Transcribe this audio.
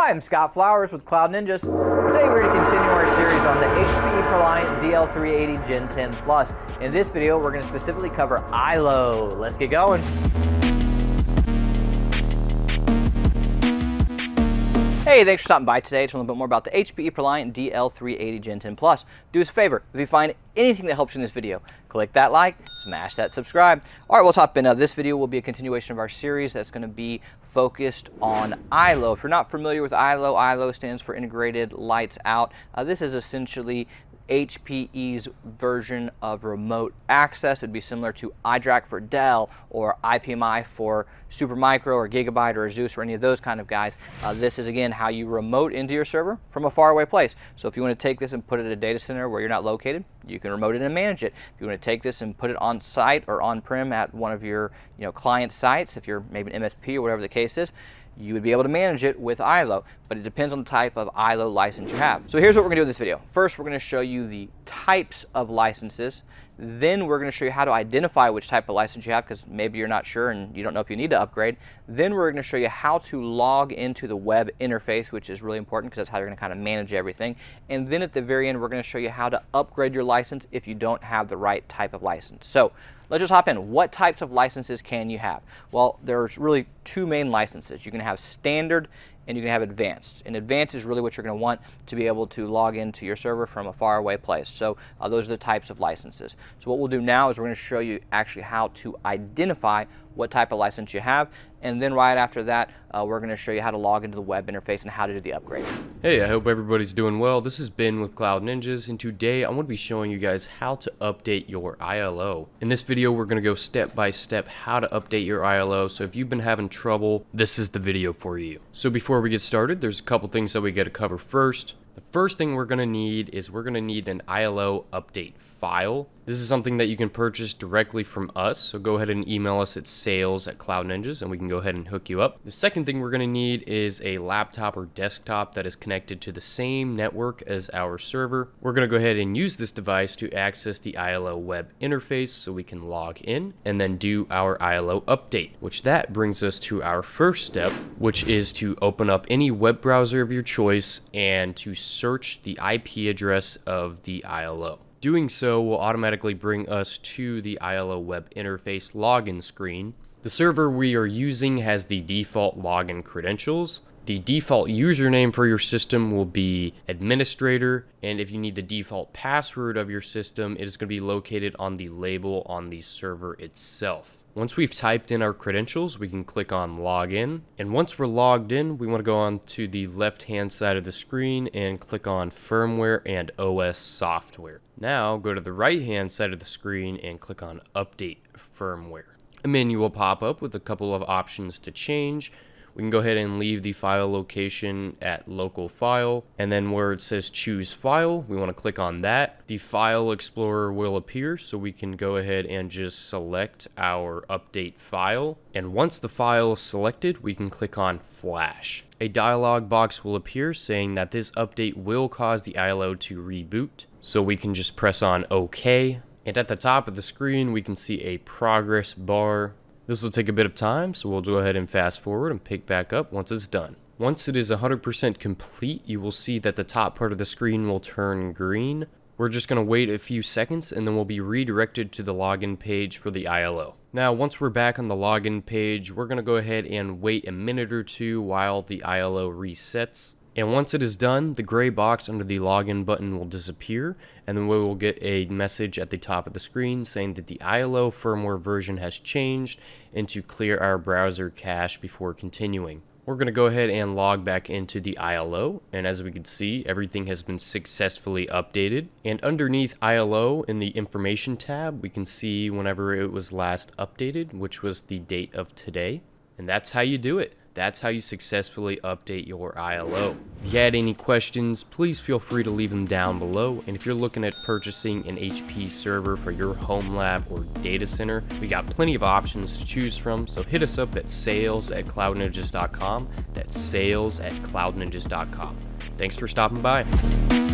Hi, I'm Scott Flowers with Cloud Ninjas. Today we're going to continue our series on the HPE ProLiant DL380 Gen10 Plus. In this video, we're going to specifically cover iLO. Let's get going. Hey, thanks for stopping by today to learn a little bit more about the HPE ProLiant DL380 Gen10 Plus. Do us a favor, if you find anything that helps you in this video, click that like, smash that subscribe. All right, we'll top in. This video will be a continuation of our series that's going to be focused on iLO. If you're not familiar with iLO, iLO stands for Integrated Lights Out. This is essentially HPE's version of remote access. It'd be similar to iDRAC for Dell or IPMI for Supermicro or Gigabyte or Asus or any of those kind of guys. This is again how you remote into your server from a faraway place. So if you want to take this and put it at a data center where you're not located, you can remote it and manage it. If you want to take this and put it on site or on-prem at one of your client sites, if you're maybe an MSP or whatever the case is, you would be able to manage it with iLO, but it depends on the type of iLO license you have. So here's what we're going to do in this video. First, we're going to show you the types of licenses. Then we're going to show you how to identify which type of license you have, because maybe you're not sure and you don't know if you need to upgrade. Then we're going to show you how to log into the web interface, which is really important because that's how you're going to kind of manage everything. And then at the very end, we're going to show you how to upgrade your license if you don't have the right type of license. So let's just hop in. What types of licenses can you have? Well, there's really two main licenses. You can have standard and you can have advanced. And advanced is really what you're going to want to be able to log into your server from a faraway place. So those are the types of licenses. So what we'll do now is we're going to show you actually how to identify what type of license you have, and then right after that we're going to show you how to log into the web interface and how to do the upgrade. Hey, I hope everybody's doing well. This is Ben with Cloud Ninjas, and today I'm going to be showing you guys how to update your iLO. In this video we're going to go step by step how to update your iLO, so if you've been having trouble, this is the video for you. So before we get started, there's a couple things that we got to cover first. The first thing we're going to need is an iLO update file. This is something that you can purchase directly from us, so go ahead and email us at sales@cloudninjas and we can go ahead and hook you up. The second thing we're going to need is a laptop or desktop that is connected to the same network as our server. We're going to go ahead and use this device to access the iLO web interface so we can log in and then do our iLO update, which that brings us to our first step, which is to open up any web browser of your choice and to search the IP address of the iLO. Doing so will automatically bring us to the iLO web interface login screen. The server we are using has the default login credentials. The default username for your system will be administrator, and if you need the default password of your system, it is going to be located on the label on the server itself. Once we've typed in our credentials, we can click on login. And once we're logged in, we want to go on to the left-hand side of the screen and click on firmware and OS software. Now go to the right-hand side of the screen and click on update firmware. A menu will pop up with a couple of options to change. We can go ahead and leave the file location at local file, and then where it says choose file, we want to click on that. The file explorer will appear, so we can go ahead and just select our update file. And once the file is selected, we can click on flash. A dialog box will appear saying that this update will cause the iLO to reboot, so we can just press on OK. And at the top of the screen, we can see a progress bar. This will take a bit of time, so we'll go ahead and fast forward and pick back up once it's done. Once it is 100% complete, you will see that the top part of the screen will turn green. We're just going to wait a few seconds and then we'll be redirected to the login page for the iLO. Now, once we're back on the login page, we're going to go ahead and wait a minute or two while the iLO resets. And once it is done, the gray box under the login button will disappear, and then we will get a message at the top of the screen saying that the iLO firmware version has changed and to clear our browser cache before continuing. We're going to go ahead and log back into the iLO, and as we can see, everything has been successfully updated. And underneath iLO in the information tab, we can see whenever it was last updated, which was the date of today. And that's how you do it. That's how you successfully update your iLO. If you had any questions, please feel free to leave them down below. And if you're looking at purchasing an HP server for your home lab or data center, we got plenty of options to choose from. So hit us up at sales@cloudninjas.com. That's sales@cloudninjas.com. Thanks for stopping by.